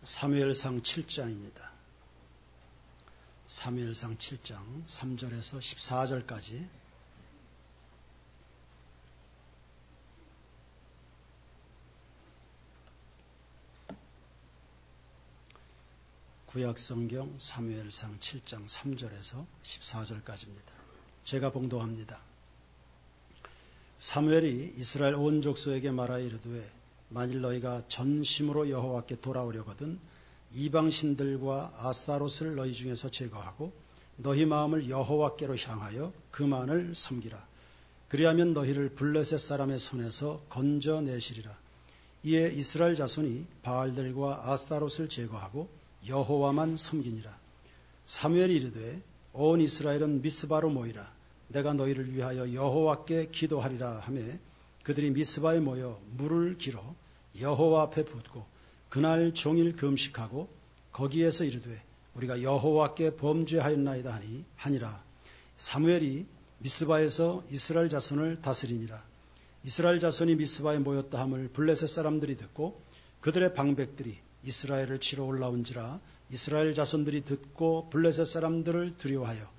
사무엘상 7장입니다. 사무엘상 7장 3절에서 14절까지 구약성경 사무엘상 7장 3절에서 14절까지입니다. 제가 봉독합니다. 사무엘이 이스라엘 온 족속에게 말하여 이르되 만일 너희가 전심으로 여호와께 돌아오려거든 이방신들과 아스타롯을 너희 중에서 제거하고 너희 마음을 여호와께로 향하여 그만을 섬기라. 그리하면 너희를 블레셋 사람의 손에서 건져내시리라. 이에 이스라엘 자손이 바알들과 아스타롯을 제거하고 여호와만 섬기니라. 사무엘이 이르되 온 이스라엘은 미스바로 모이라. 내가 너희를 위하여 여호와께 기도하리라 하며 그들이 미스바에 모여 물을 길어 여호와 앞에 붓고 그날 종일 금식하고 거기에서 이르되 우리가 여호와께 범죄하였나이다 하니라. 사무엘이 미스바에서 이스라엘 자손을 다스리니라. 이스라엘 자손이 미스바에 모였다 함을 블레셋 사람들이 듣고 그들의 방백들이 이스라엘을 치러 올라온지라. 이스라엘 자손들이 듣고 블레셋 사람들을 두려워하여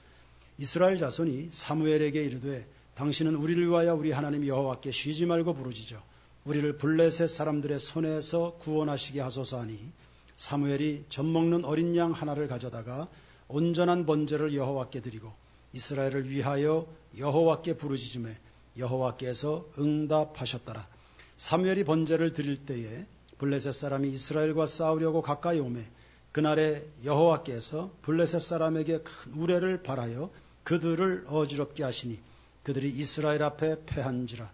이스라엘 자손이 사무엘에게 이르되 당신은 우리를 위하여 우리 하나님 여호와께 쉬지 말고 부르짖어 우리를 블레셋 사람들의 손에서 구원하시게 하소서 하니 사무엘이 젖먹는 어린 양 하나를 가져다가 온전한 번제를 여호와께 드리고 이스라엘을 위하여 여호와께 부르짖음에 여호와께서 응답하셨더라. 사무엘이 번제를 드릴 때에 블레셋 사람이 이스라엘과 싸우려고 가까이 오매 그날에 여호와께서 블레셋 사람에게 큰 우레를 발하여 그들을 어지럽게 하시니 그들이 이스라엘 앞에 패한지라.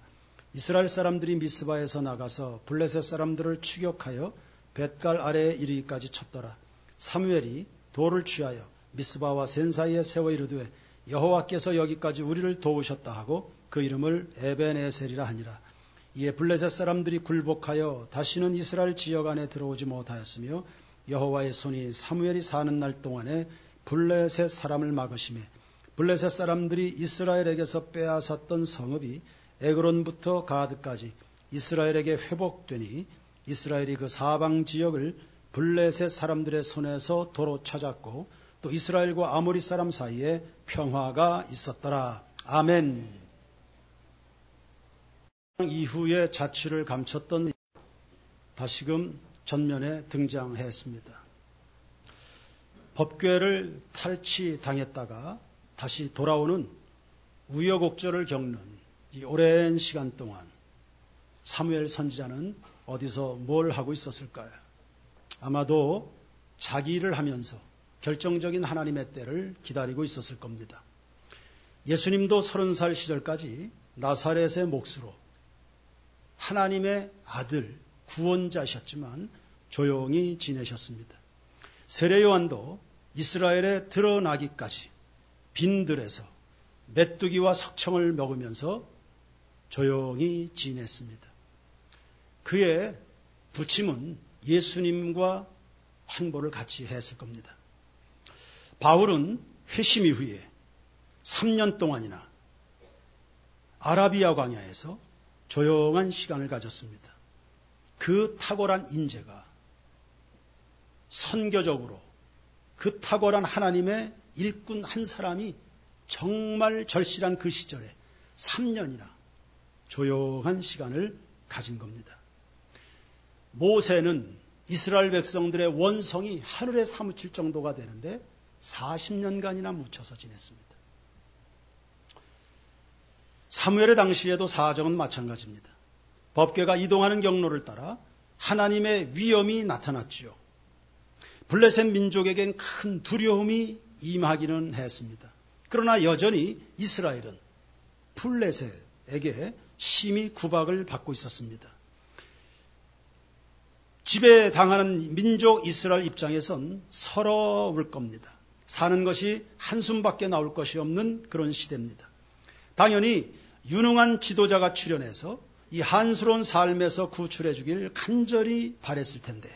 이스라엘 사람들이 미스바에서 나가서 블레셋 사람들을 추격하여 벳갈 아래에 이르기까지 쳤더라. 사무엘이 돌을 취하여 미스바와 센 사이에 세워 이르되 여호와께서 여기까지 우리를 도우셨다 하고 그 이름을 에벤에셀이라 하니라. 이에 블레셋 사람들이 굴복하여 다시는 이스라엘 지역 안에 들어오지 못하였으며 여호와의 손이 사무엘이 사는 날 동안에 블레셋 사람을 막으시매 블레셋 사람들이 이스라엘에게서 빼앗았던 성읍이 에그론부터 가드까지 이스라엘에게 회복되니 이스라엘이 그 사방 지역을 블레셋 사람들의 손에서 도로 찾았고 또 이스라엘과 아모리 사람 사이에 평화가 있었더라. 아멘. 이후에 자취를 감췄던 다시금 전면에 등장했습니다. 법궤를 탈취당했다가 다시 돌아오는 우여곡절을 겪는 이 오랜 시간 동안 사무엘 선지자는 어디서 뭘 하고 있었을까요? 아마도 자기 일을 하면서 결정적인 하나님의 때를 기다리고 있었을 겁니다. 예수님도 30살 시절까지 나사렛의 몫으로 하나님의 아들, 구원자셨지만 조용히 지내셨습니다. 세례 요한도 이스라엘에 드러나기까지 빈들에서 메뚜기와 석청을 먹으면서 조용히 지냈습니다. 그의 부침은 예수님과 행보를 같이 했을 겁니다. 바울은 회심 이후에 3년 동안이나 아라비아 광야에서 조용한 시간을 가졌습니다. 그 탁월한 인재가 선교적으로 그 탁월한 하나님의 일꾼 한 사람이 정말 절실한 그 시절에 3년이나 조용한 시간을 가진 겁니다. 모세는 이스라엘 백성들의 원성이 하늘에 사무칠 정도가 되는데 40년간이나 묻혀서 지냈습니다. 사무엘의 당시에도 사정은 마찬가지입니다. 법궤가 이동하는 경로를 따라 하나님의 위엄이 나타났지요. 블레셋 민족에겐 큰 두려움이 임하기는 했습니다. 그러나 여전히 이스라엘은 블레셋에게 심히 구박을 받고 있었습니다. 지배당하는 민족 이스라엘 입장에선 서러울 겁니다. 사는 것이 한숨밖에 나올 것이 없는 그런 시대입니다. 당연히 유능한 지도자가 출연해서 이 한스러운 삶에서 구출해 주길 간절히 바랬을 텐데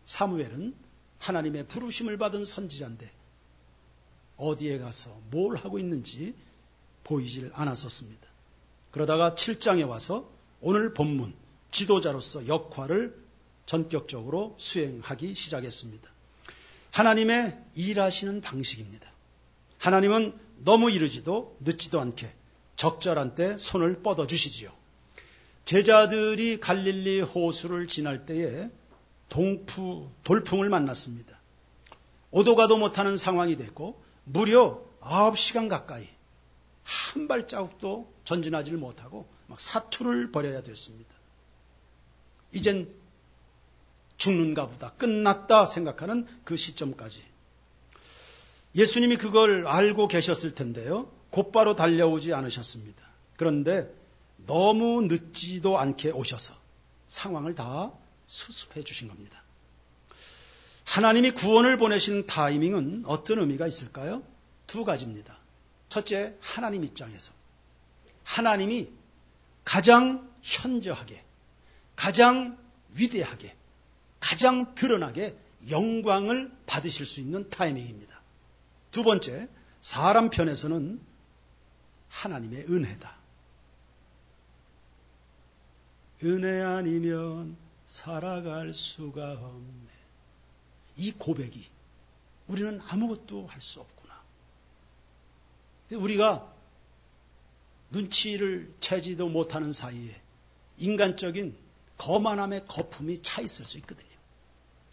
사무엘은 하나님의 부르심을 받은 선지자인데 어디에 가서 뭘 하고 있는지 보이질 않았었습니다. 그러다가 7장에 와서 오늘 본문 지도자로서 역할을 전격적으로 수행하기 시작했습니다. 하나님의 일하시는 방식입니다. 하나님은 너무 이르지도 늦지도 않게 적절한 때 손을 뻗어주시지요. 제자들이 갈릴리 호수를 지날 때에 돌풍을 만났습니다. 오도 가도 못하는 상황이 됐고 무려 9시간 가까이 한 발자국도 전진하지를 못하고 막 사투를 벌여야 됐습니다. 이젠 죽는가 보다, 끝났다 생각하는 그 시점까지. 예수님이 그걸 알고 계셨을 텐데요. 곧바로 달려오지 않으셨습니다. 그런데 너무 늦지도 않게 오셔서 상황을 다 수습해 주신 겁니다. 하나님이 구원을 보내신 타이밍은 어떤 의미가 있을까요? 두 가지입니다. 첫째, 하나님 입장에서 하나님이 가장 현저하게, 가장 위대하게, 가장 드러나게 영광을 받으실 수 있는 타이밍입니다. 두 번째, 사람 편에서는 하나님의 은혜다. 은혜 아니면 살아갈 수가 없네. 이 고백이 우리는 아무것도 할 수 없구나. 우리가 눈치를 채지도 못하는 사이에 인간적인 거만함의 거품이 차 있을 수 있거든요.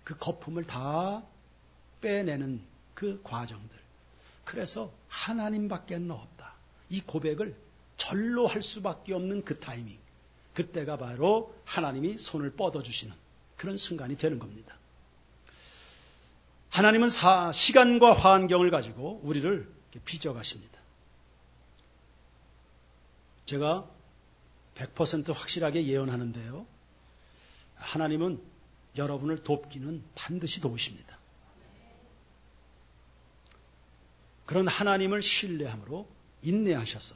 그 거품을 다 빼내는 그 과정들. 그래서 하나님밖에 없다. 이 고백을 절로 할 수밖에 없는 그 타이밍. 그때가 바로 하나님이 손을 뻗어주시는 그런 순간이 되는 겁니다. 하나님은 시간과 환경을 가지고 우리를 빚어가십니다. 제가 100% 확실하게 예언하는데요. 하나님은 여러분을 돕기는 반드시 도우십니다. 그런 하나님을 신뢰함으로 인내하셔서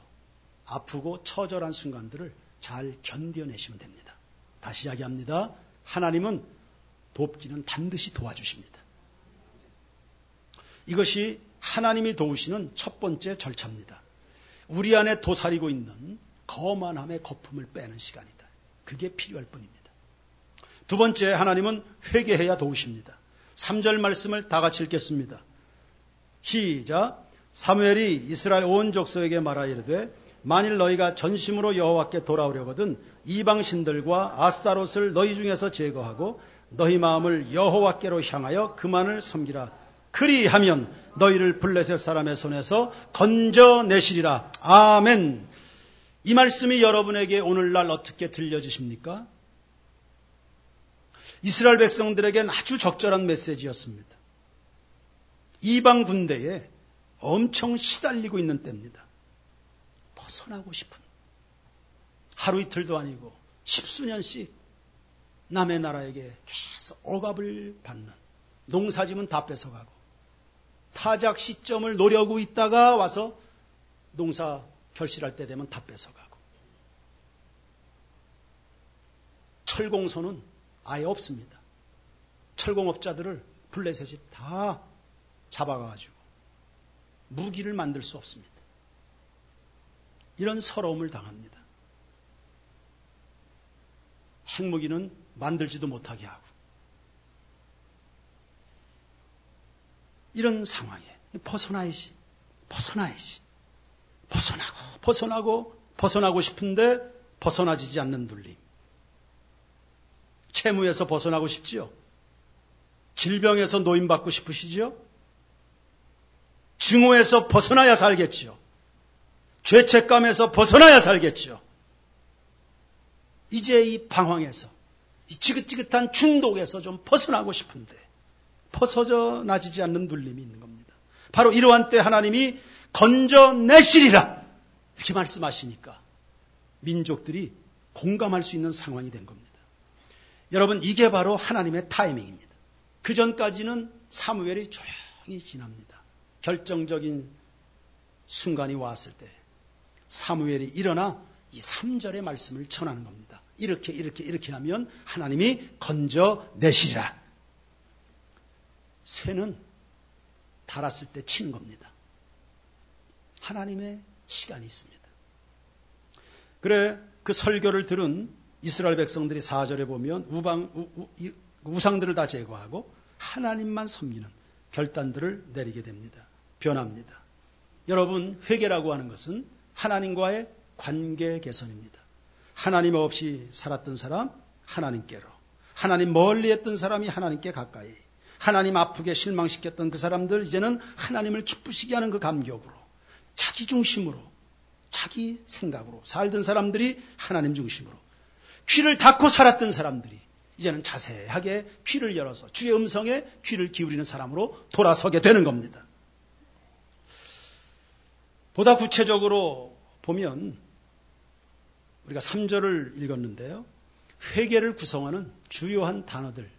아프고 처절한 순간들을 잘 견뎌내시면 됩니다. 다시 이야기합니다. 하나님은 돕기는 반드시 도와주십니다. 이것이 하나님이 도우시는 첫 번째 절차입니다. 우리 안에 도사리고 있는 거만함의 거품을 빼는 시간이다. 그게 필요할 뿐입니다. 두 번째, 하나님은 회개해야 도우십니다. 3절 말씀을 다 같이 읽겠습니다. 시작. 사무엘이 이스라엘 온 족속에게 말하 이르되 만일 너희가 전심으로 여호와께 돌아오려거든 이방 신들과 아스타롯을 너희 중에서 제거하고 너희 마음을 여호와께로 향하여 그만을 섬기라. 그리하면 너희를 블레셋 사람의 손에서 건져내시리라. 아멘. 이 말씀이 여러분에게 오늘날 어떻게 들려지십니까? 이스라엘 백성들에겐 아주 적절한 메시지였습니다. 이방 군대에 엄청 시달리고 있는 때입니다. 벗어나고 싶은, 하루 이틀도 아니고 10수년씩 남의 나라에게 계속 억압을 받는, 농사지면 다 뺏어가고 타작 시점을 노려고 있다가 와서 농사 결실할 때 되면 다 뺏어가고, 철공소는 아예 없습니다. 철공업자들을 블레셋이 다 잡아가지고 무기를 만들 수 없습니다. 이런 서러움을 당합니다. 핵무기는 만들지도 못하게 하고, 이런 상황에 벗어나야지, 벗어나고 싶은데 벗어나지지 않는 눌림. 채무에서 벗어나고 싶지요? 질병에서 노임받고 싶으시지요? 증오에서 벗어나야 살겠지요? 죄책감에서 벗어나야 살겠지요? 이제 이 방황에서, 이 지긋지긋한 중독에서 좀 벗어나고 싶은데 벗어나지지 않는 눌림이 있는 겁니다. 바로 이러한 때 하나님이 건져내시리라 이렇게 말씀하시니까 민족들이 공감할 수 있는 상황이 된 겁니다. 여러분, 이게 바로 하나님의 타이밍입니다. 그 전까지는 사무엘이 조용히 지납니다. 결정적인 순간이 왔을 때 사무엘이 일어나 이 3절의 말씀을 전하는 겁니다. 이렇게 하면 하나님이 건져내시리라. 쇠는 닳았을 때 치는 겁니다. 하나님의 시간이 있습니다. 그래, 그 설교를 들은 이스라엘 백성들이 4절에 보면 우상들을 다 제거하고 하나님만 섬기는 결단들을 내리게 됩니다. 변합니다. 여러분, 회개라고 하는 것은 하나님과의 관계 개선입니다. 하나님 없이 살았던 사람 하나님께로, 하나님 멀리 했던 사람이 하나님께 가까이, 하나님 아프게 실망시켰던 그 사람들 이제는 하나님을 기쁘시게 하는 그 감격으로, 자기 중심으로, 자기 생각으로 살던 사람들이 하나님 중심으로, 귀를 닫고 살았던 사람들이 이제는 자세하게 귀를 열어서 주의 음성에 귀를 기울이는 사람으로 돌아서게 되는 겁니다. 보다 구체적으로 보면 우리가 3절을 읽었는데요. 회개를 구성하는 주요한 단어들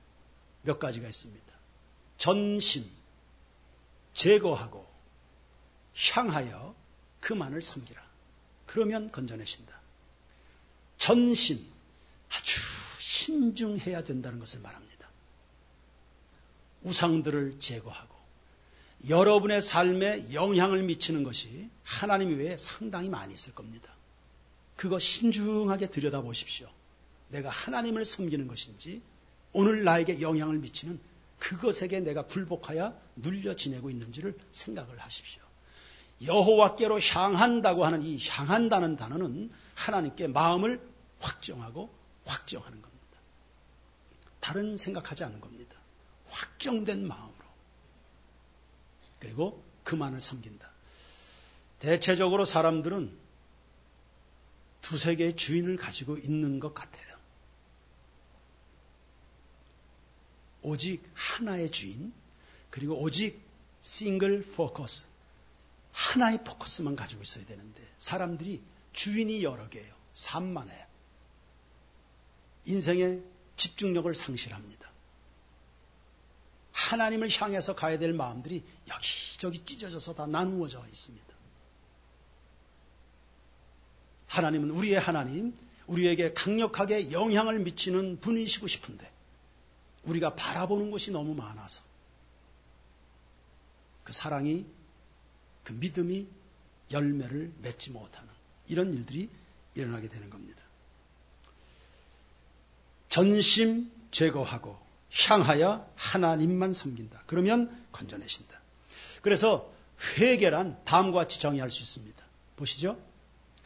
몇 가지가 있습니다. 전심, 제거하고, 향하여 그만을 섬기라. 그러면 건져내신다. 전심, 아주 신중해야 된다는 것을 말합니다. 우상들을 제거하고 여러분의 삶에 영향을 미치는 것이 하나님 외에 상당히 많이 있을 겁니다. 그거 신중하게 들여다보십시오. 내가 하나님을 섬기는 것인지 오늘 나에게 영향을 미치는 그것에게 내가 굴복하여 눌려 지내고 있는지를 생각을 하십시오. 여호와께로 향한다고 하는 이 향한다는 단어는 하나님께 마음을 확정하고 확정하는 겁니다. 다른 생각하지 않는 겁니다. 확정된 마음으로. 그리고 그만을 섬긴다. 대체적으로 사람들은 두세 개의 주인을 가지고 있는 것 같아요. 오직 하나의 주인, 그리고 오직 싱글 포커스, 하나의 포커스만 가지고 있어야 되는데 사람들이 주인이 여러 개예요. 산만해요. 인생의 집중력을 상실합니다. 하나님을 향해서 가야 될 마음들이 여기저기 찢어져서 다 나누어져 있습니다. 하나님은 우리의 하나님, 우리에게 강력하게 영향을 미치는 분이시고 싶은데 우리가 바라보는 것이 너무 많아서 그 사랑이, 그 믿음이 열매를 맺지 못하는 이런 일들이 일어나게 되는 겁니다. 전심 제거하고 향하여 하나님만 섬긴다. 그러면 건져내신다. 그래서 회개란 다음과 같이 정의할 수 있습니다. 보시죠.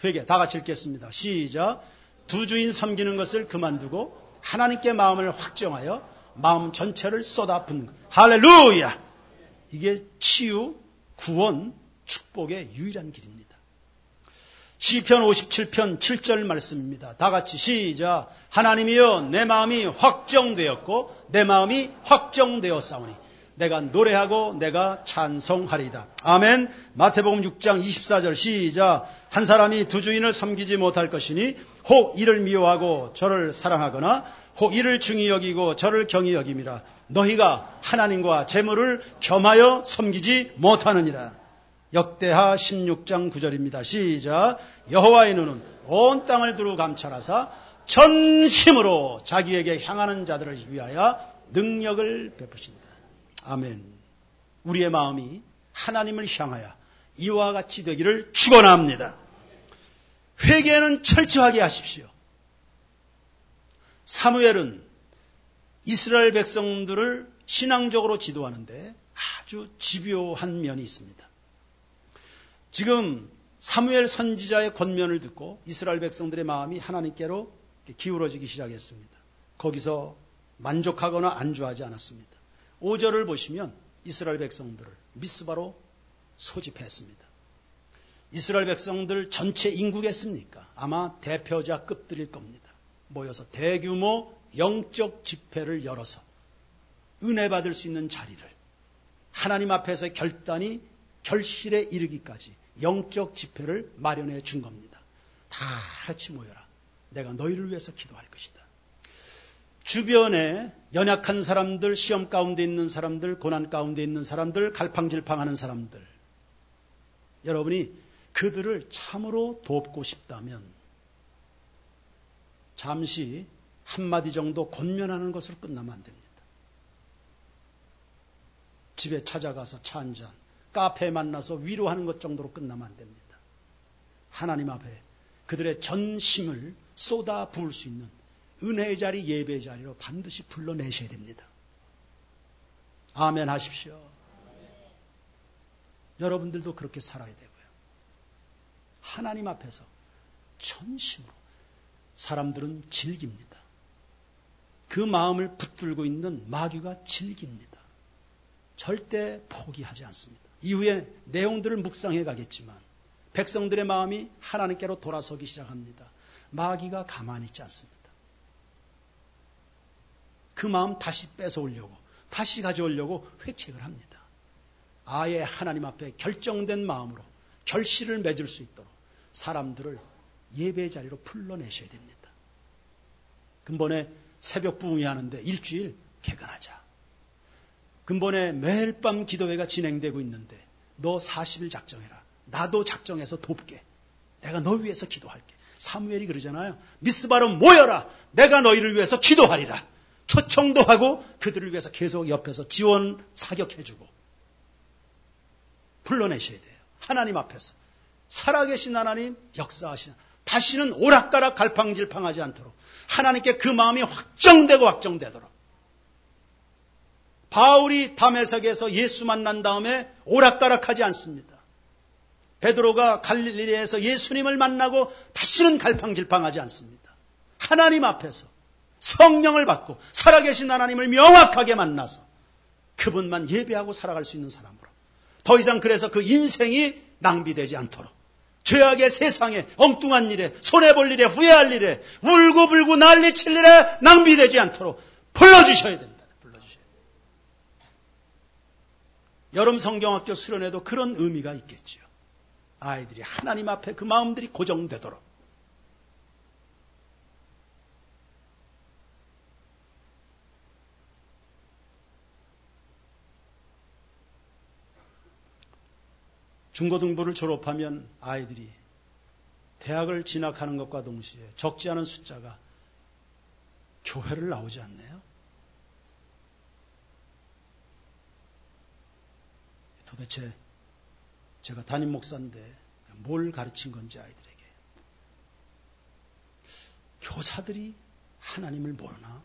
회개 다 같이 읽겠습니다. 시작. 두 주인 섬기는 것을 그만두고 하나님께 마음을 확정하여 마음 전체를 쏟아붓는 것. 할렐루야! 이게 치유, 구원, 축복의 유일한 길입니다. 시편 57편 7절 말씀입니다. 다 같이 시작. 하나님이여 내 마음이 확정되었고 내 마음이 확정되었사오니 내가 노래하고 내가 찬송하리이다. 아멘. 마태복음 6장 24절 시작. 한 사람이 두 주인을 섬기지 못할 것이니 혹 이를 미워하고 저를 사랑하거나 혹 이를 중히 여기고 저를 경히 여김이라. 너희가 하나님과 재물을 겸하여 섬기지 못하느니라. 역대하 16장 9절입니다. 시작. 여호와의 눈은 온 땅을 두루 감찰하사 전심으로 자기에게 향하는 자들을 위하여 능력을 베푸신다. 아멘. 우리의 마음이 하나님을 향하여 이와 같이 되기를 축원합니다. 회개는 철저하게 하십시오. 사무엘은 이스라엘 백성들을 신앙적으로 지도하는데 아주 집요한 면이 있습니다. 지금 사무엘 선지자의 권면을 듣고 이스라엘 백성들의 마음이 하나님께로 기울어지기 시작했습니다. 거기서 만족하거나 안주하지 않았습니다. 5절을 보시면 이스라엘 백성들을 미스바로 소집했습니다. 이스라엘 백성들 전체 인구겠습니까? 아마 대표자급들일 겁니다. 모여서 대규모 영적 집회를 열어서 은혜 받을 수 있는 자리를 하나님 앞에서 결실에 이르기까지 영적 집회를 마련해 준 겁니다. 다 같이 모여라. 내가 너희를 위해서 기도할 것이다. 주변에 연약한 사람들, 시험 가운데 있는 사람들, 고난 가운데 있는 사람들, 갈팡질팡하는 사람들, 여러분이 그들을 참으로 돕고 싶다면 잠시 한마디 정도 권면하는 것으로 끝나면 안 됩니다. 집에 찾아가서 차 한잔, 카페에 만나서 위로하는 것 정도로 끝나면 안 됩니다. 하나님 앞에 그들의 전심을 쏟아 부을 수 있는 은혜의 자리, 예배의 자리로 반드시 불러내셔야 됩니다. 아멘 하십시오. 여러분들도 그렇게 살아야 되고요. 하나님 앞에서 전심으로 사람들은 즐깁니다. 그 마음을 붙들고 있는 마귀가 즐깁니다. 절대 포기하지 않습니다. 이후에 내용들을 묵상해 가겠지만 백성들의 마음이 하나님께로 돌아서기 시작합니다. 마귀가 가만히 있지 않습니다. 그 마음 다시 뺏어오려고, 다시 가져오려고 회책을 합니다. 아예 하나님 앞에 결정된 마음으로 결실을 맺을 수 있도록 사람들을 예배의 자리로 불러내셔야 됩니다. 근본에 새벽 부흥회 하는데 일주일 개근하자. 근본에 매일 밤 기도회가 진행되고 있는데 너 40일 작정해라. 나도 작정해서 돕게. 내가 너 위해서 기도할게. 사무엘이 그러잖아요. 미스바로 모여라. 내가 너희를 위해서 기도하리라. 초청도 하고 그들을 위해서 계속 옆에서 지원 사격해주고 불러내셔야 돼요. 하나님 앞에서. 살아계신 하나님 역사하시는 다시는 오락가락 갈팡질팡하지 않도록 하나님께 그 마음이 확정되도록 바울이 다메섹에서 예수 만난 다음에 오락가락하지 않습니다. 베드로가 갈릴리에서 예수님을 만나고 다시는 갈팡질팡하지 않습니다. 하나님 앞에서 성령을 받고 살아계신 하나님을 명확하게 만나서 그분만 예배하고 살아갈 수 있는 사람으로 더 이상 그래서 그 인생이 낭비되지 않도록 죄악의 세상에 엉뚱한 일에 손해볼 일에 후회할 일에 울고불고 난리칠 일에 낭비되지 않도록 불러주셔야 된다. 불러주셔야 된다. 여름 성경학교 수련회도 그런 의미가 있겠죠. 아이들이 하나님 앞에 그 마음들이 고정되도록 중고등부를 졸업하면 아이들이 대학을 진학하는 것과 동시에 적지 않은 숫자가 교회를 나오지 않나요? 도대체 제가 담임 목사인데 뭘 가르친 건지 아이들에게. 교사들이 하나님을 모르나?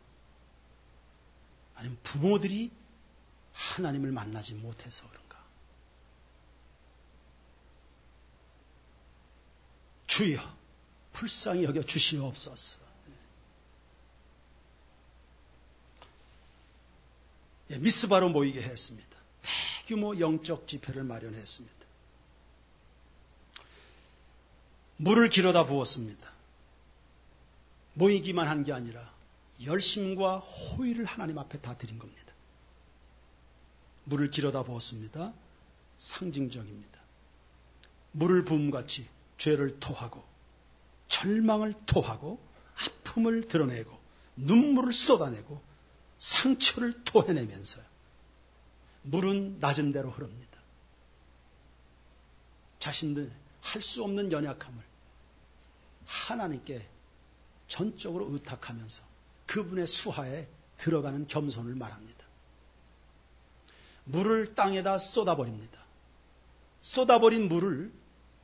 아니면 부모들이 하나님을 만나지 못해서 그런가? 주여 불쌍히 여겨 주시옵소서. 미스바로 모이게 했습니다. 대규모 영적 집회를 마련했습니다. 물을 길어다 부었습니다. 모이기만 한 게 아니라 열심과 호의를 하나님 앞에 다 드린 겁니다. 물을 길어다 부었습니다. 상징적입니다. 물을 부음같이 죄를 토하고 절망을 토하고 아픔을 드러내고 눈물을 쏟아내고 상처를 토해내면서 물은 낮은 대로 흐릅니다. 자신들 할 수 없는 연약함을 하나님께 전적으로 의탁하면서 그분의 수하에 들어가는 겸손을 말합니다. 물을 땅에다 쏟아버립니다. 쏟아버린 물을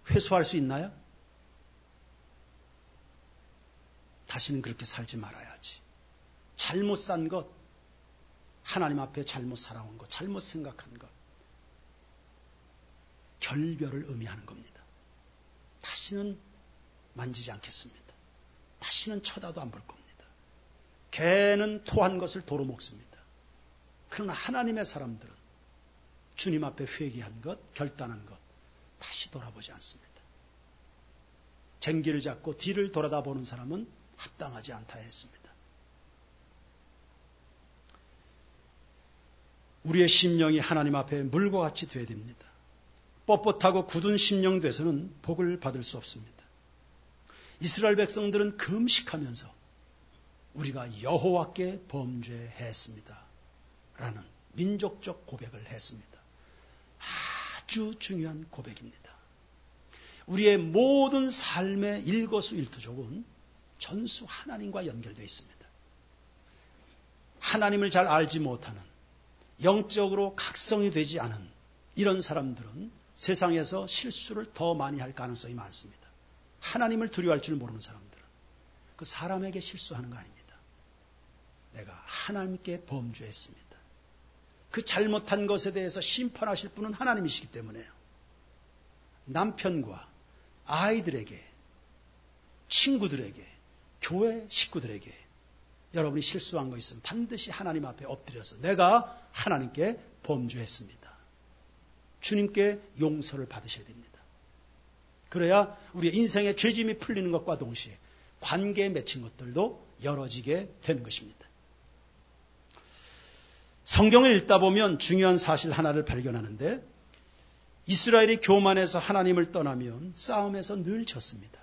회수할 수 있나요? 다시는 그렇게 살지 말아야지. 잘못 산 것, 하나님 앞에 잘못 살아온 것, 잘못 생각한 것, 결별을 의미하는 겁니다. 다시는 만지지 않겠습니다. 다시는 쳐다도 안 볼 겁니다. 개는 토한 것을 도로 먹습니다. 그러나 하나님의 사람들은 주님 앞에 회개한 것, 결단한 것, 다시 돌아보지 않습니다. 쟁기를 잡고 뒤를 돌아다보는 사람은 합당하지 않다 했습니다. 우리의 심령이 하나님 앞에 물과 같이 되어야 됩니다. 뻣뻣하고 굳은 심령 돼서는 복을 받을 수 없습니다. 이스라엘 백성들은 금식하면서 우리가 여호와께 범죄했습니다. 라는 민족적 고백을 했습니다. 아주 중요한 고백입니다. 우리의 모든 삶의 일거수일투족은 전수 하나님과 연결되어 있습니다. 하나님을 잘 알지 못하는 영적으로 각성이 되지 않은 이런 사람들은 세상에서 실수를 더 많이 할 가능성이 많습니다. 하나님을 두려워할 줄 모르는 사람들은 그 사람에게 실수하는 거 아닙니다. 내가 하나님께 범죄했습니다. 그 잘못한 것에 대해서 심판하실 분은 하나님이시기 때문에요. 남편과 아이들에게, 친구들에게, 교회 식구들에게 여러분이 실수한 거 있으면 반드시 하나님 앞에 엎드려서 내가 하나님께 범죄했습니다. 주님께 용서를 받으셔야 됩니다. 그래야 우리의 인생의 죄짐이 풀리는 것과 동시에 관계에 맺힌 것들도 열어지게 되는 것입니다. 성경을 읽다 보면 중요한 사실 하나를 발견하는데 이스라엘이 교만해서 하나님을 떠나면 싸움에서 늘 졌습니다.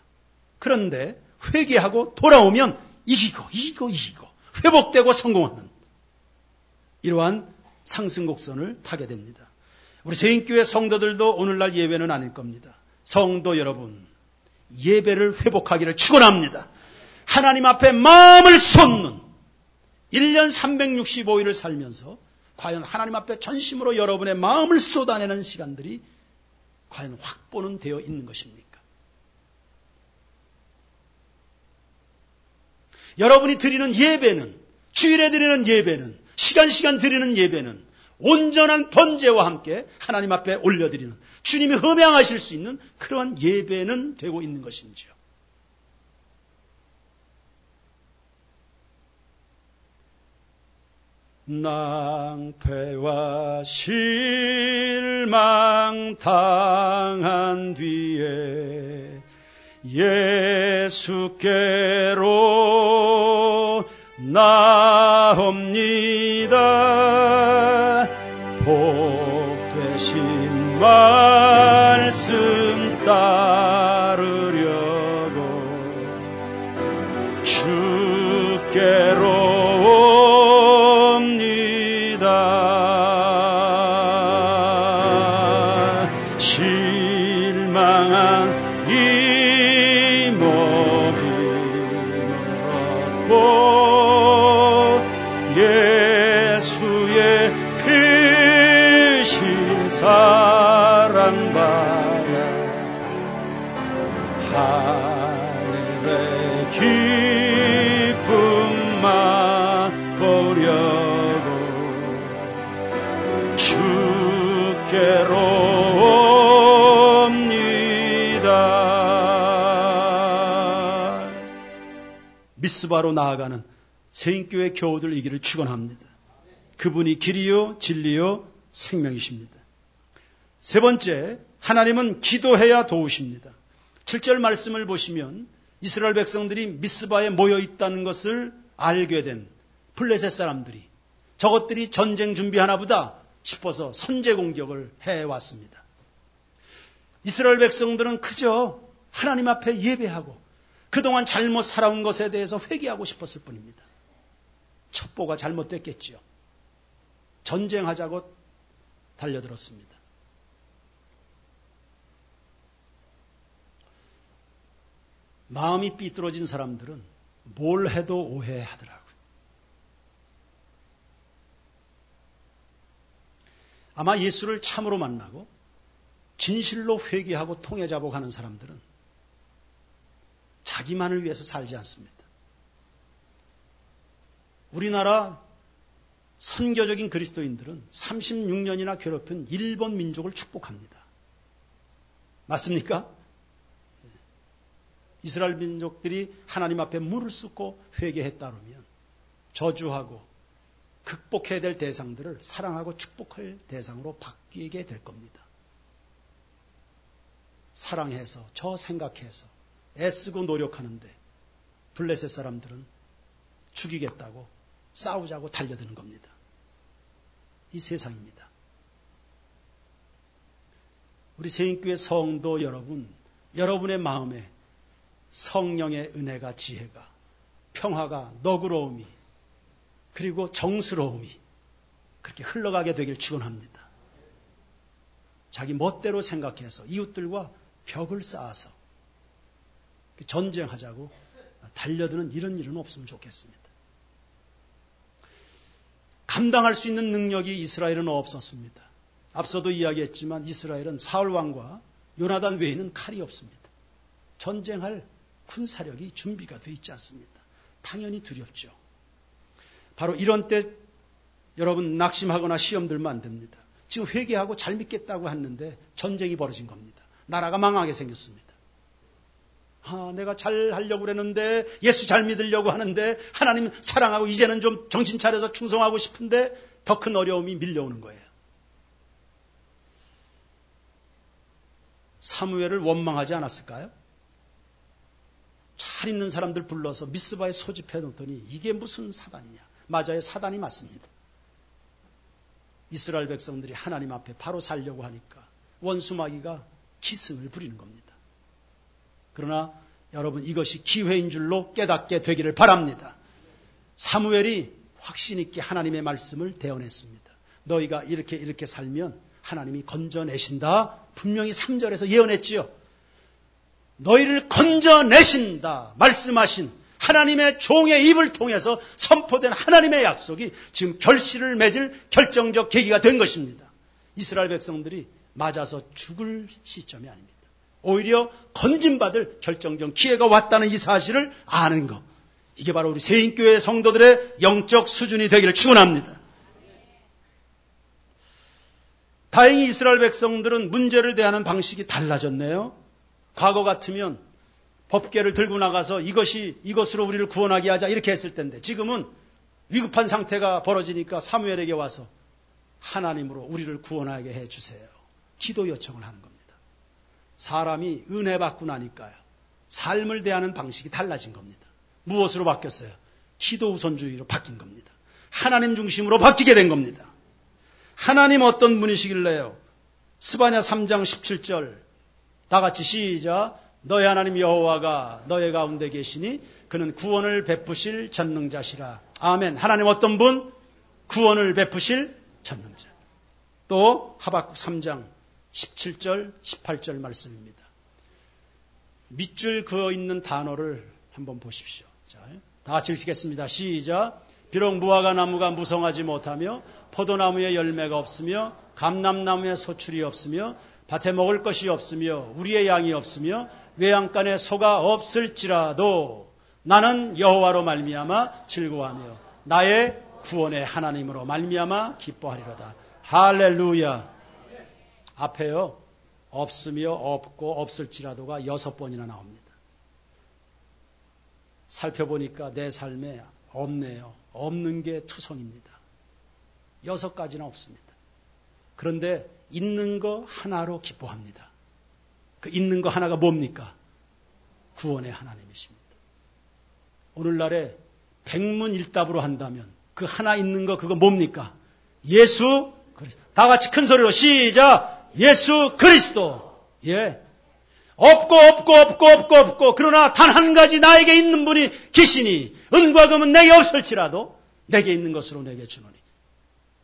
그런데 회개하고 돌아오면 이기고 회복되고 성공하는 이러한 상승곡선을 타게 됩니다. 우리 세인교회 성도들도 오늘날 예배는 아닐 겁니다. 성도 여러분, 예배를 회복하기를 축원합니다. 하나님 앞에 마음을 쏟는 1년 365일을 살면서 과연 하나님 앞에 전심으로 여러분의 마음을 쏟아내는 시간들이 과연 확보는 되어 있는 것입니까? 여러분이 드리는 예배는, 주일에 드리는 예배는, 시간 드리는 예배는 온전한 번제와 함께 하나님 앞에 올려드리는, 주님이 흠양하실 수 있는 그러한 예배는 되고 있는 것인지요. 낭패와 실망 당한 뒤에 예수께로 나옵니다. 복 되신 말씀 따르려고 주께로 실망한 이 몸이 얻고 예수의 크신 사랑받아 하늘의 기쁨 맛보려고 주께로 미스바로 나아가는 세인교회 교우들 이기를 축원합니다. 그분이 길이요 진리요 생명이십니다. 세 번째, 하나님은 기도해야 도우십니다. 7절 말씀을 보시면 이스라엘 백성들이 미스바에 모여 있다는 것을 알게 된 블레셋 사람들이 저것들이 전쟁 준비하나 보다 싶어서 선제 공격을 해왔습니다. 이스라엘 백성들은 그저 하나님 앞에 예배하고 그동안 잘못 살아온 것에 대해서 회개하고 싶었을 뿐입니다. 첩보가 잘못됐겠지요. 전쟁하자고 달려들었습니다. 마음이 삐뚤어진 사람들은 뭘 해도 오해하더라고요. 아마 예수를 참으로 만나고 진실로 회개하고 통해자복하는 사람들은 자기만을 위해서 살지 않습니다. 우리나라 선교적인 그리스도인들은 36년이나 괴롭힌 일본 민족을 축복합니다. 맞습니까? 이스라엘 민족들이 하나님 앞에 물을 쏟고 회개했다면 저주하고 극복해야 될 대상들을 사랑하고 축복할 대상으로 바뀌게 될 겁니다. 사랑해서 저 생각해서 애쓰고 노력하는데 블레셋 사람들은 죽이겠다고 싸우자고 달려드는 겁니다. 이 세상입니다. 우리 세인교회 성도 여러분, 여러분의 마음에 성령의 은혜가 지혜가 평화가 너그러움이 그리고 정스러움이 그렇게 흘러가게 되길 축원합니다. 자기 멋대로 생각해서 이웃들과 벽을 쌓아서 전쟁하자고 달려드는 이런 일은 없으면 좋겠습니다. 감당할 수 있는 능력이 이스라엘은 없었습니다. 앞서도 이야기했지만 이스라엘은 사울 왕과 요나단 외에는 칼이 없습니다. 전쟁할 군사력이 준비가 되어 있지 않습니다. 당연히 두렵죠. 바로 이런 때 여러분 낙심하거나 시험 들면 안 됩니다. 지금 회개하고 잘 믿겠다고 했는데 전쟁이 벌어진 겁니다. 나라가 망하게 생겼습니다. 내가 잘 하려고 그랬는데, 예수 잘 믿으려고 하는데, 하나님 사랑하고 이제는 좀 정신 차려서 충성하고 싶은데 더 큰 어려움이 밀려오는 거예요. 사무엘을 원망하지 않았을까요? 잘 있는 사람들 불러서 미스바에 소집해 놓더니 이게 무슨 사단이냐. 맞아요, 사단이 맞습니다. 이스라엘 백성들이 하나님 앞에 바로 살려고 하니까 원수 마귀가 기승을 부리는 겁니다. 그러나 여러분, 이것이 기회인 줄로 깨닫게 되기를 바랍니다. 사무엘이 확신 있게 하나님의 말씀을 대언했습니다. 너희가 이렇게 살면 하나님이 건져내신다. 분명히 3절에서 예언했지요. 너희를 건져내신다 말씀하신 하나님의 종의 입을 통해서 선포된 하나님의 약속이 지금 결실을 맺을 결정적 계기가 된 것입니다. 이스라엘 백성들이 맞아서 죽을 시점이 아닙니다. 오히려 건진받을 결정적 기회가 왔다는 이 사실을 아는 것. 이게 바로 우리 세인교회 성도들의 영적 수준이 되기를 축원합니다. 다행히 이스라엘 백성들은 문제를 대하는 방식이 달라졌네요. 과거 같으면 법궤를 들고 나가서 이것으로 우리를 구원하게 하자 이렇게 했을 텐데, 지금은 위급한 상태가 벌어지니까 사무엘에게 와서 하나님으로 우리를 구원하게 해주세요. 기도 요청을 하는 겁니다. 사람이 은혜 받고 나니까요, 삶을 대하는 방식이 달라진 겁니다. 무엇으로 바뀌었어요? 기도 우선주의로 바뀐 겁니다. 하나님 중심으로 바뀌게 된 겁니다. 하나님 어떤 분이시길래요? 스바냐 3장 17절 다 같이 시작. 너희 하나님 여호와가 너희 가운데 계시니 그는 구원을 베푸실 전능자시라. 아멘. 하나님 어떤 분? 구원을 베푸실 전능자. 또 하박국 3장 17절 18절 말씀입니다. 밑줄 그어 있는 단어를 한번 보십시오. 자, 다 같이 읽겠습니다. 시작. 비록 무화과 나무가 무성하지 못하며 포도나무에 열매가 없으며 감람나무에 소출이 없으며 밭에 먹을 것이 없으며 우리의 양이 없으며 외양간에 소가 없을지라도 나는 여호와로 말미암아 즐거워하며 나의 구원의 하나님으로 말미암아 기뻐하리로다. 할렐루야. 앞에요, 없으며 없고 없을지라도가 6번이나 나옵니다. 살펴보니까 내 삶에 없네요. 없는 게 투성입니다. 6가지나 없습니다. 그런데 있는 거 하나로 기뻐합니다. 그 있는 거 하나가 뭡니까? 구원의 하나님이십니다. 오늘날에 백문일답으로 한다면 그 하나 있는 거 그거 뭡니까? 예수 그리스도. 다 같이 큰 소리로 시작. 예수 그리스도. 예. 없고 그러나 단 한 가지 나에게 있는 분이 계시니 은과 금은 내게 없을지라도 내게 있는 것으로 내게 주노니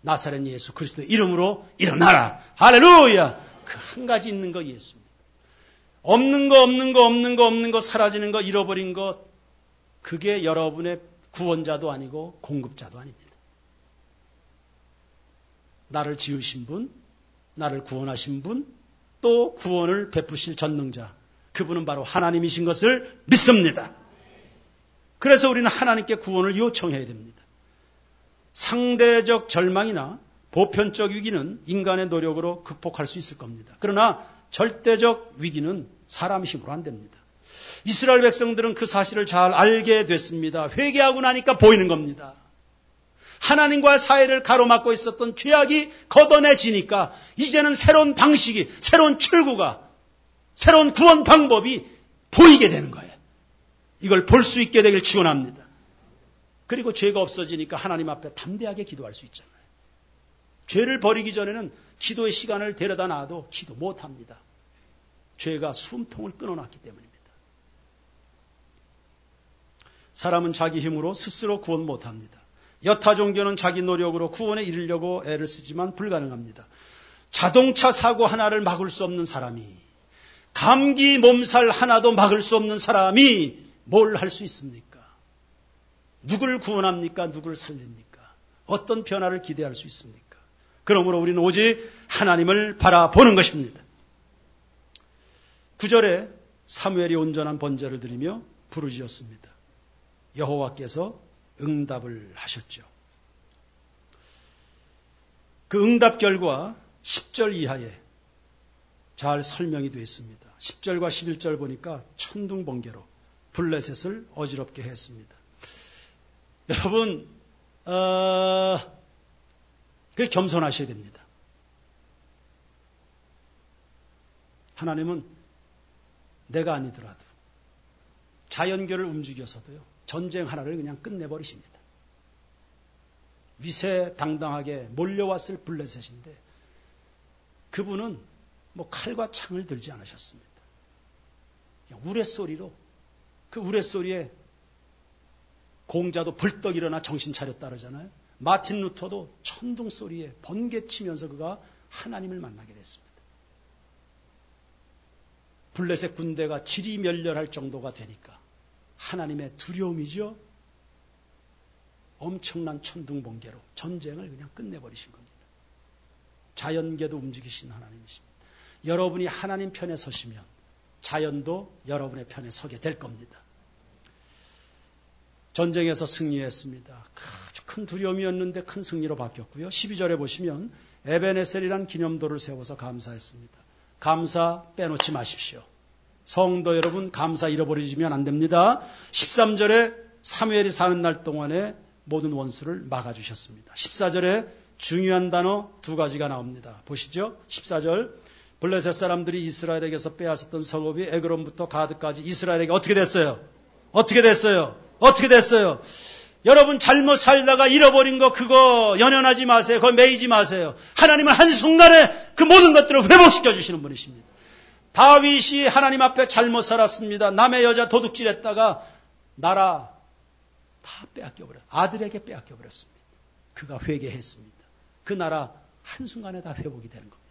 나사렛 예수 그리스도의 이름으로 일어나라. 할렐루야. 그 한 가지 있는 거 예수입니다. 없는 거 사라지는 거 잃어버린 것, 그게 여러분의 구원자도 아니고 공급자도 아닙니다. 나를 지으신 분, 나를 구원하신 분, 또 구원을 베푸실 전능자, 그분은 바로 하나님이신 것을 믿습니다. 그래서 우리는 하나님께 구원을 요청해야 됩니다. 상대적 절망이나 보편적 위기는 인간의 노력으로 극복할 수 있을 겁니다. 그러나 절대적 위기는 사람 힘으로 안 됩니다. 이스라엘 백성들은 그 사실을 잘 알게 됐습니다. 회개하고 나니까 보이는 겁니다. 하나님과 사이를 가로막고 있었던 죄악이 걷어내지니까 이제는 새로운 방식이, 새로운 출구가, 새로운 구원 방법이 보이게 되는 거예요. 이걸 볼 수 있게 되길 축원합니다. 그리고 죄가 없어지니까 하나님 앞에 담대하게 기도할 수 있잖아요. 죄를 버리기 전에는 기도의 시간을 데려다 놔도 기도 못합니다. 죄가 숨통을 끊어놨기 때문입니다. 사람은 자기 힘으로 스스로 구원 못합니다. 여타 종교는 자기 노력으로 구원에 이르려고 애를 쓰지만 불가능합니다. 자동차 사고 하나를 막을 수 없는 사람이, 감기 몸살 하나도 막을 수 없는 사람이 뭘 할 수 있습니까? 누굴 구원합니까? 누굴 살립니까? 어떤 변화를 기대할 수 있습니까? 그러므로 우리는 오직 하나님을 바라보는 것입니다. 9절에 사무엘이 온전한 번제를 드리며 부르짖었습니다. 여호와께서 응답을 하셨죠. 그 응답 결과 10절 이하에 잘 설명이 되어 있습니다. 10절과 11절 보니까 천둥번개로 블레셋을 어지럽게 했습니다. 여러분, 그게 겸손하셔야 됩니다. 하나님은 내가 아니더라도 자연계를 움직여서도요, 전쟁 하나를 그냥 끝내버리십니다. 위세당당하게 몰려왔을 블레셋인데 그분은 뭐 칼과 창을 들지 않으셨습니다. 그냥 우레소리로, 그 우레소리에 공자도 벌떡 일어나 정신 차렸다 그러잖아요. 마틴 루터도 천둥소리에 번개치면서 그가 하나님을 만나게 됐습니다. 블레셋 군대가 지리멸렬할 정도가 되니까 하나님의 두려움이죠. 엄청난 천둥번개로 전쟁을 그냥 끝내버리신 겁니다. 자연계도 움직이신 하나님이십니다. 여러분이 하나님 편에 서시면 자연도 여러분의 편에 서게 될 겁니다. 전쟁에서 승리했습니다. 아주 큰 두려움이었는데 큰 승리로 바뀌었고요. 12절에 보시면 에베네셀이라는 기념도를 세워서 감사했습니다. 감사 빼놓지 마십시오. 성도 여러분, 감사 잃어버리시면 안 됩니다. 13절에 사무엘이 사는 날 동안에 모든 원수를 막아주셨습니다. 14절에 중요한 단어 두 가지가 나옵니다. 보시죠. 14절, 블레셋 사람들이 이스라엘에게서 빼앗았던 성읍이 에그론부터 가드까지 이스라엘에게 어떻게 됐어요? 어떻게 됐어요? 어떻게 됐어요? 여러분 잘못 살다가 잃어버린 거 그거 연연하지 마세요. 그거 매이지 마세요. 하나님은 한순간에 그 모든 것들을 회복시켜 주시는 분이십니다. 다윗이 하나님 앞에 잘못 살았습니다. 남의 여자 도둑질했다가 나라 다 빼앗겨버렸어요. 아들에게 빼앗겨버렸습니다. 그가 회개했습니다. 그 나라 한순간에 다 회복이 되는 겁니다.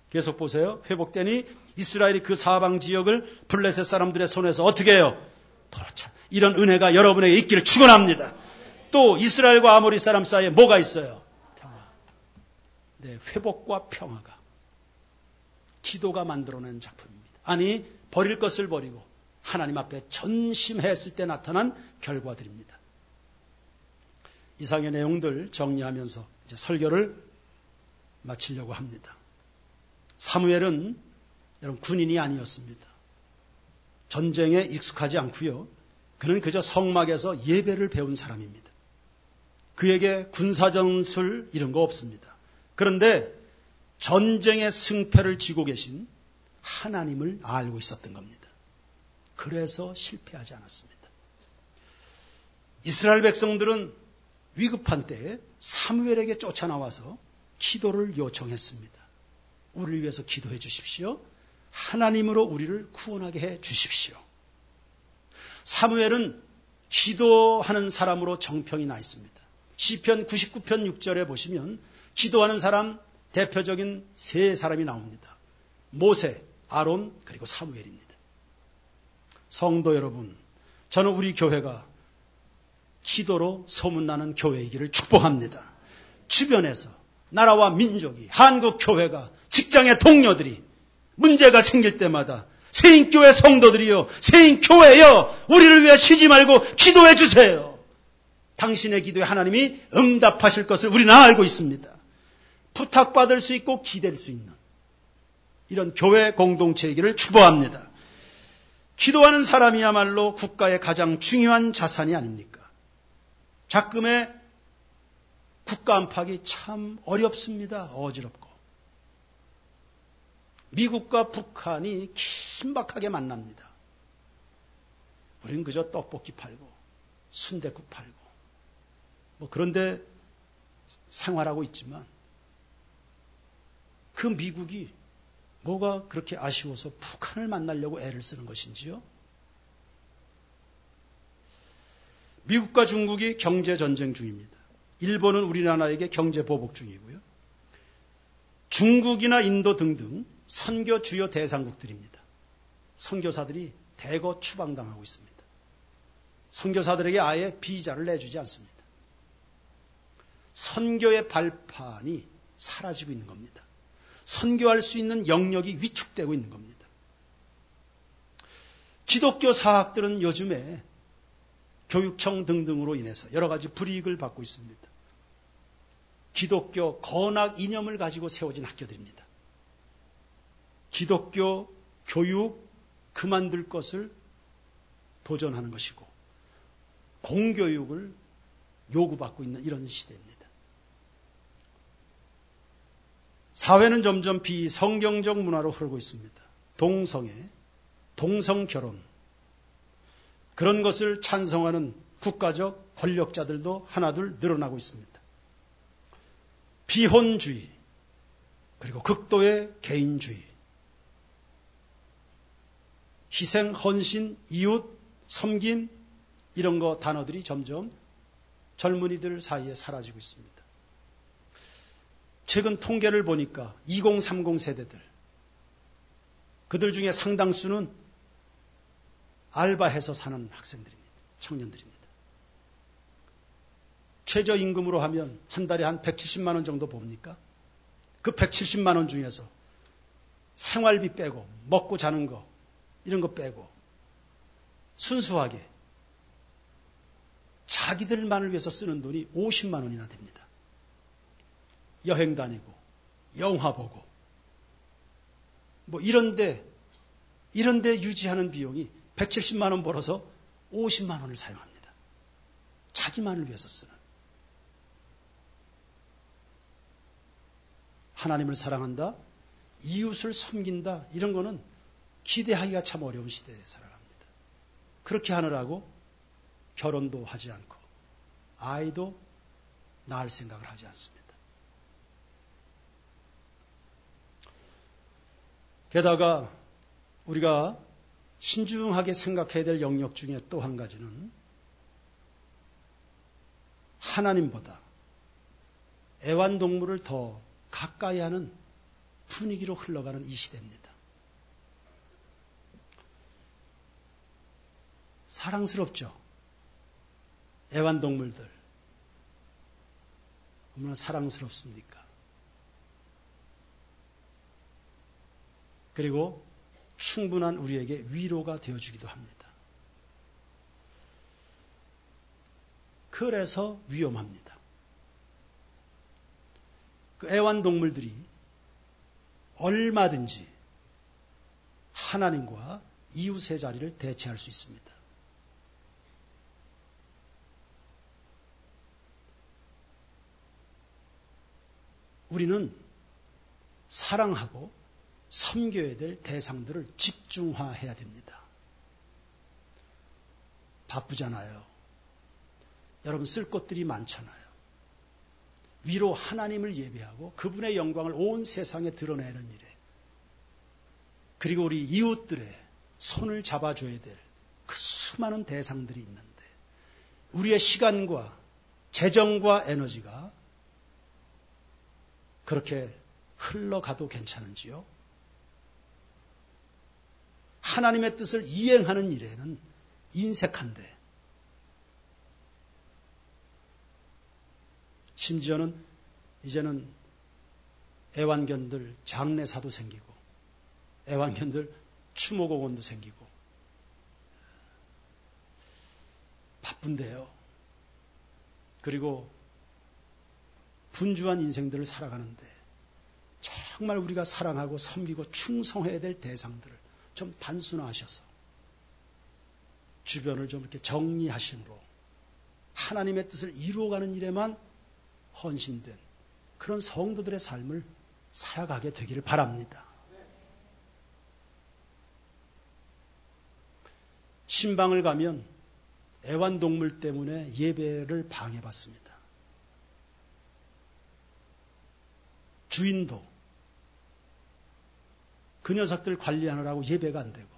계속 보세요. 회복되니 이스라엘이 그 사방 지역을 블레셋 사람들의 손에서 어떻게 해요? 돌아차. 이런 은혜가 여러분에게 있기를 축원합니다. 또 이스라엘과 아모리 사람 사이에 뭐가 있어요? 평화. 네, 회복과 평화가 기도가 만들어낸 작품입니다. 아니, 버릴 것을 버리고 하나님 앞에 전심했을 때 나타난 결과들입니다. 이상의 내용들 정리하면서 이제 설교를 마치려고 합니다. 사무엘은 여러분 군인이 아니었습니다. 전쟁에 익숙하지 않고요. 그는 그저 성막에서 예배를 배운 사람입니다. 그에게 군사전술 이런 거 없습니다. 그런데 전쟁의 승패를 쥐고 계신 하나님을 알고 있었던 겁니다. 그래서 실패하지 않았습니다. 이스라엘 백성들은 위급한 때에 사무엘에게 쫓아나와서 기도를 요청했습니다. 우리를 위해서 기도해 주십시오. 하나님으로 우리를 구원하게 해 주십시오. 사무엘은 기도하는 사람으로 정평이 나 있습니다. 시편 99편 6절에 보시면 기도하는 사람 대표적인 세 사람이 나옵니다. 모세, 아론, 그리고 사무엘입니다. 성도 여러분, 저는 우리 교회가 기도로 소문나는 교회이기를 축복합니다. 주변에서 나라와 민족이, 한국 교회가, 직장의 동료들이 문제가 생길 때마다 세인교회 성도들이요, 세인교회요, 우리를 위해 쉬지 말고 기도해 주세요. 당신의 기도에 하나님이 응답하실 것을 우리는 알고 있습니다. 부탁받을 수 있고 기댈 수 있는 이런 교회 공동체이기를 축복합니다. 기도하는 사람이야말로 국가의 가장 중요한 자산이 아닙니까? 작금의 국가 안팎이 참 어렵습니다. 어지럽고. 미국과 북한이 긴박하게 만납니다. 우리는 그저 떡볶이 팔고 순댓국 팔고 뭐 그런데 생활하고 있지만 그 미국이 뭐가 그렇게 아쉬워서 북한을 만나려고 애를 쓰는 것인지요? 미국과 중국이 경제전쟁 중입니다. 일본은 우리나라에게 경제보복 중이고요. 중국이나 인도 등등 선교 주요 대상국들입니다. 선교사들이 대거 추방당하고 있습니다. 선교사들에게 아예 비자를 내주지 않습니다. 선교의 발판이 사라지고 있는 겁니다. 선교할 수 있는 영역이 위축되고 있는 겁니다. 기독교 사학들은 요즘에 교육청 등등으로 인해서 여러 가지 불이익을 받고 있습니다. 기독교 건학 이념을 가지고 세워진 학교들입니다. 기독교 교육 그만둘 것을 도전하는 것이고 공교육을 요구받고 있는 이런 시대입니다. 사회는 점점 비성경적 문화로 흐르고 있습니다. 동성애, 동성결혼, 그런 것을 찬성하는 국가적 권력자들도 하나둘 늘어나고 있습니다. 비혼주의, 그리고 극도의 개인주의, 희생, 헌신, 이웃, 섬김, 이런 거 단어들이 점점 젊은이들 사이에 사라지고 있습니다. 최근 통계를 보니까 2030 세대들, 그들 중에 상당수는 알바해서 사는 학생들입니다. 청년들입니다. 최저임금으로 하면 한 달에 한 170만 원 정도 봅니까? 그 170만 원 중에서 생활비 빼고 먹고 자는 거 이런 거 빼고 순수하게 자기들만을 위해서 쓰는 돈이 50만 원이나 됩니다. 여행 다니고 영화 보고 뭐 이런데 유지하는 비용이 170만 원 벌어서 50만 원을 사용합니다. 자기만을 위해서 쓰는. 하나님을 사랑한다, 이웃을 섬긴다, 이런 거는 기대하기가 참 어려운 시대에 살아갑니다. 그렇게 하느라고 결혼도 하지 않고 아이도 낳을 생각을 하지 않습니다. 게다가 우리가 신중하게 생각해야 될 영역 중에 또 한 가지는 하나님보다 애완동물을 더 가까이 하는 분위기로 흘러가는 이 시대입니다. 사랑스럽죠? 애완동물들. 얼마나 사랑스럽습니까? 그리고 충분한 우리에게 위로가 되어주기도 합니다. 그래서 위험합니다. 그 애완동물들이 얼마든지 하나님과 이웃의 자리를 대체할 수 있습니다. 우리는 사랑하고 섬겨야 될 대상들을 집중화해야 됩니다. 바쁘잖아요. 여러분 쓸 것들이 많잖아요. 위로 하나님을 예배하고 그분의 영광을 온 세상에 드러내는 일에, 그리고 우리 이웃들의 손을 잡아줘야 될 그 수많은 대상들이 있는데 우리의 시간과 재정과 에너지가 그렇게 흘러가도 괜찮은지요? 하나님의 뜻을 이행하는 일에는 인색한데, 심지어는 이제는 애완견들 장례사도 생기고 애완견들 추모공원도 생기고 바쁜데요. 그리고 분주한 인생들을 살아가는데 정말 우리가 사랑하고 섬기고 충성해야 될 대상들을 좀 단순화하셔서 주변을 좀 이렇게 정리하심으로 하나님의 뜻을 이루어가는 일에만 헌신된 그런 성도들의 삶을 살아가게 되기를 바랍니다. 신방을 가면 애완동물 때문에 예배를 방해받습니다. 주인도 그 녀석들 관리하느라고 예배가 안 되고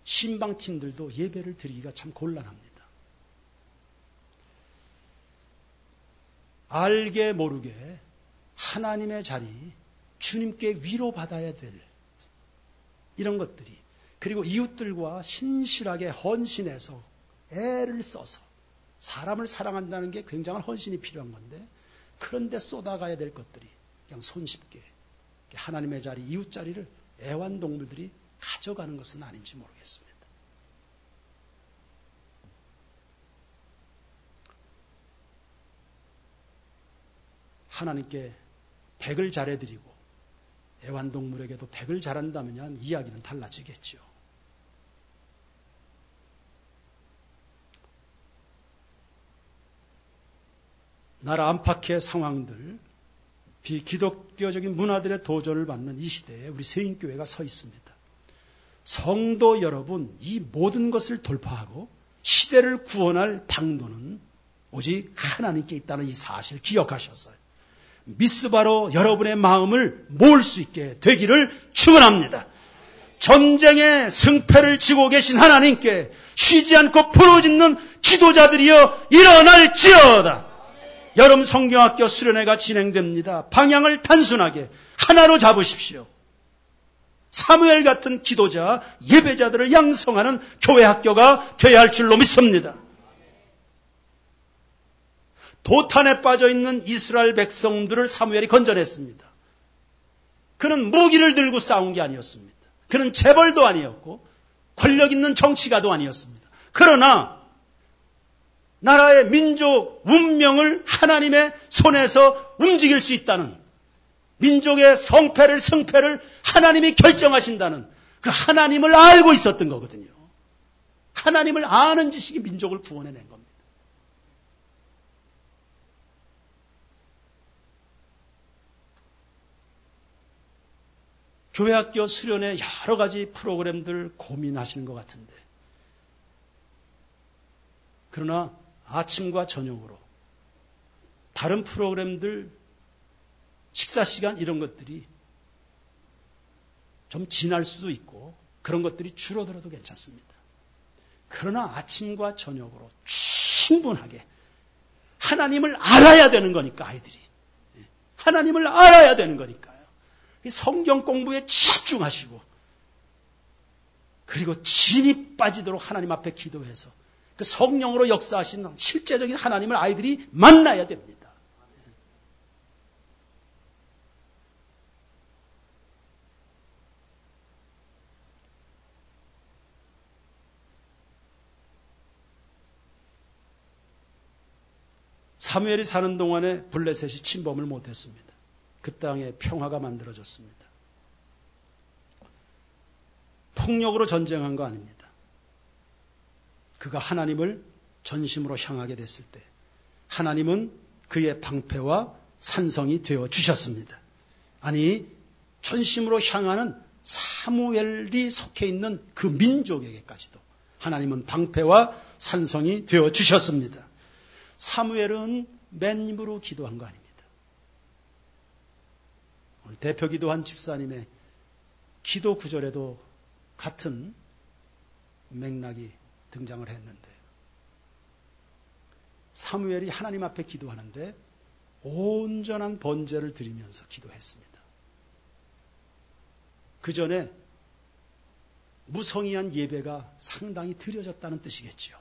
신방팀들도 예배를 드리기가 참 곤란합니다. 알게 모르게 하나님의 자리, 주님께 위로받아야 될 이런 것들이, 그리고 이웃들과 신실하게 헌신해서 애를 써서 사람을 사랑한다는 게 굉장한 헌신이 필요한 건데, 그런데 쏟아가야 될 것들이 그냥 손쉽게 하나님의 자리, 이웃 자리를 애완동물들이 가져가는 것은 아닌지 모르겠습니다. 하나님께 백을 잘해드리고 애완동물에게도 백을 잘한다면 이야기는 달라지겠죠. 나라 안팎의 상황들, 비기독교적인 문화들의 도전을 받는 이 시대에 우리 세인교회가 서 있습니다. 성도 여러분, 이 모든 것을 돌파하고 시대를 구원할 방도는 오직 하나님께 있다는 이 사실 기억하셨어요. 미스바로 여러분의 마음을 모을 수 있게 되기를 축원합니다. 전쟁의 승패를 지고 계신 하나님께 쉬지 않고 부르짖는 기도자들이여 일어날지어다. 여름 성경학교 수련회가 진행됩니다. 방향을 단순하게 하나로 잡으십시오. 사무엘 같은 기도자, 예배자들을 양성하는 교회 학교가 되어야 할 줄로 믿습니다. 도탄에 빠져있는 이스라엘 백성들을 사무엘이 건져냈습니다. 그는 무기를 들고 싸운 게 아니었습니다. 그는 재벌도 아니었고 권력 있는 정치가도 아니었습니다. 그러나 나라의 민족 운명을 하나님의 손에서 움직일 수 있다는, 민족의 성패를 승패를 하나님이 결정하신다는 그 하나님을 알고 있었던 거거든요. 하나님을 아는 지식이 민족을 구원해낸 겁니다. 교회학교 수련회 여러 가지 프로그램들 고민하시는 것 같은데, 그러나 아침과 저녁으로 다른 프로그램들, 식사시간 이런 것들이 좀 지날 수도 있고 그런 것들이 줄어들어도 괜찮습니다. 그러나 아침과 저녁으로 충분하게 하나님을 알아야 되는 거니까, 아이들이 하나님을 알아야 되는 거니까요. 성경 공부에 집중하시고, 그리고 진이 빠지도록 하나님 앞에 기도해서 그 성령으로 역사하시는 실제적인 하나님을 아이들이 만나야 됩니다. 사무엘이 사는 동안에 블레셋이 침범을 못했습니다. 그 땅에 평화가 만들어졌습니다. 폭력으로 전쟁한 거 아닙니다. 그가 하나님을 전심으로 향하게 됐을 때 하나님은 그의 방패와 산성이 되어 주셨습니다. 아니, 전심으로 향하는 사무엘이 속해 있는 그 민족에게까지도 하나님은 방패와 산성이 되어 주셨습니다. 사무엘은 맨 입으로 기도한 거 아닙니다. 오늘 대표 기도한 집사님의 기도 구절에도 같은 맥락이 등장을 했는데, 사무엘이 하나님 앞에 기도하는데 온전한 번제를 드리면서 기도했습니다. 그 전에 무성의한 예배가 상당히 드려졌다는 뜻이겠죠.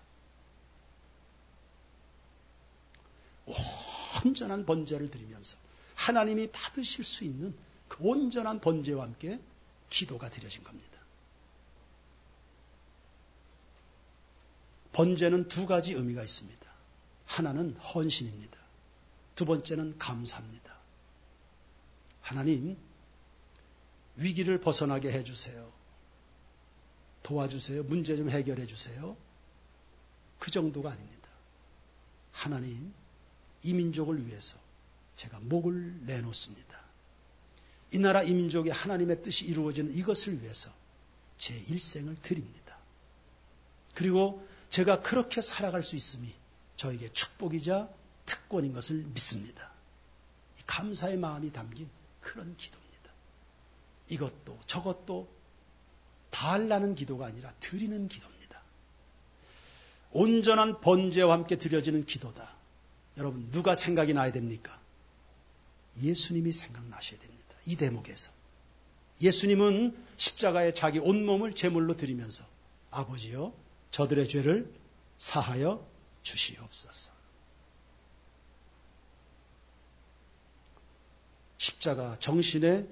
온전한 번제를 드리면서 하나님이 받으실 수 있는 그 온전한 번제와 함께 기도가 드려진 겁니다. 번제는 두 가지 의미가 있습니다. 하나는 헌신입니다. 두 번째는 감사입니다. 하나님, 위기를 벗어나게 해주세요. 도와주세요. 문제 좀 해결해 주세요. 그 정도가 아닙니다. 하나님, 이 민족을 위해서 제가 목을 내놓습니다. 이 나라 이 민족의 하나님의 뜻이 이루어지는 이것을 위해서 제 일생을 드립니다. 그리고 제가 그렇게 살아갈 수 있음이 저에게 축복이자 특권인 것을 믿습니다. 이 감사의 마음이 담긴 그런 기도입니다. 이것도 저것도 다 하려는 기도가 아니라 드리는 기도입니다. 온전한 번제와 함께 드려지는 기도다. 여러분, 누가 생각이 나야 됩니까? 예수님이 생각나셔야 됩니다. 이 대목에서. 예수님은 십자가에 자기 온몸을 제물로 드리면서 아버지여, 저들의 죄를 사하여 주시옵소서. 십자가 정신의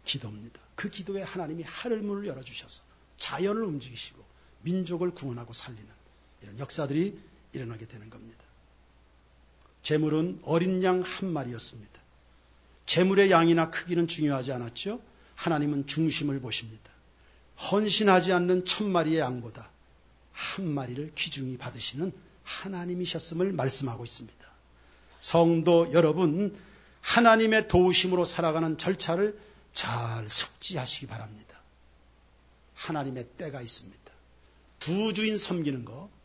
기도입니다. 그 기도에 하나님이 하늘문을 열어주셔서 자연을 움직이시고 민족을 구원하고 살리는 이런 역사들이 일어나게 되는 겁니다. 제물은 어린 양 한 마리였습니다. 재물의 양이나 크기는 중요하지 않았죠. 하나님은 중심을 보십니다. 헌신하지 않는 1000마리의 양보다 한 마리를 귀중히 받으시는 하나님이셨음을 말씀하고 있습니다. 성도 여러분, 하나님의 도우심으로 살아가는 절차를 잘 숙지하시기 바랍니다. 하나님의 때가 있습니다. 두 주인 섬기는 거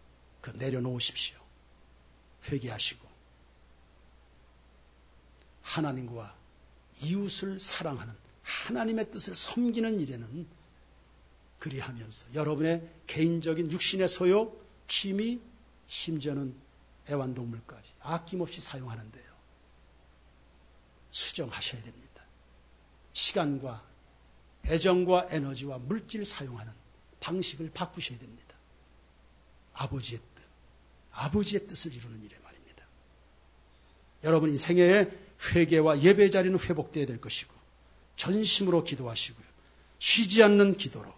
그 내려놓으십시오. 회개하시고 하나님과 이웃을 사랑하는 하나님의 뜻을 섬기는 일에는 그리하면서 여러분의 개인적인 육신의 소요, 취미, 심지어는 애완동물까지 아낌없이 사용하는데요. 수정하셔야 됩니다. 시간과 애정과 에너지와 물질 사용하는 방식을 바꾸셔야 됩니다. 아버지의 뜻을 이루는 일에 말입니다. 여러분 인생의 회개와 예배 자리는 회복되어야 될 것이고 전심으로 기도하시고요. 쉬지 않는 기도로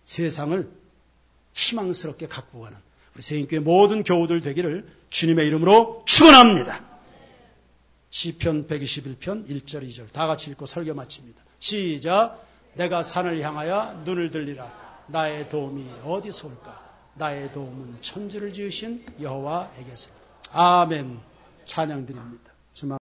세상을 희망스럽게 가꾸어가는 우리 세인교회 모든 교우들 되기를 주님의 이름으로 축원합니다. 시편 121편 1절 2절 다 같이 읽고 설교 마칩니다. 시작. 내가 산을 향하여 눈을 들리라. 나의 도움이 어디서 올까? 나의 도움은 천지를 지으신 여호와에게서. 아멘. 찬양드립니다.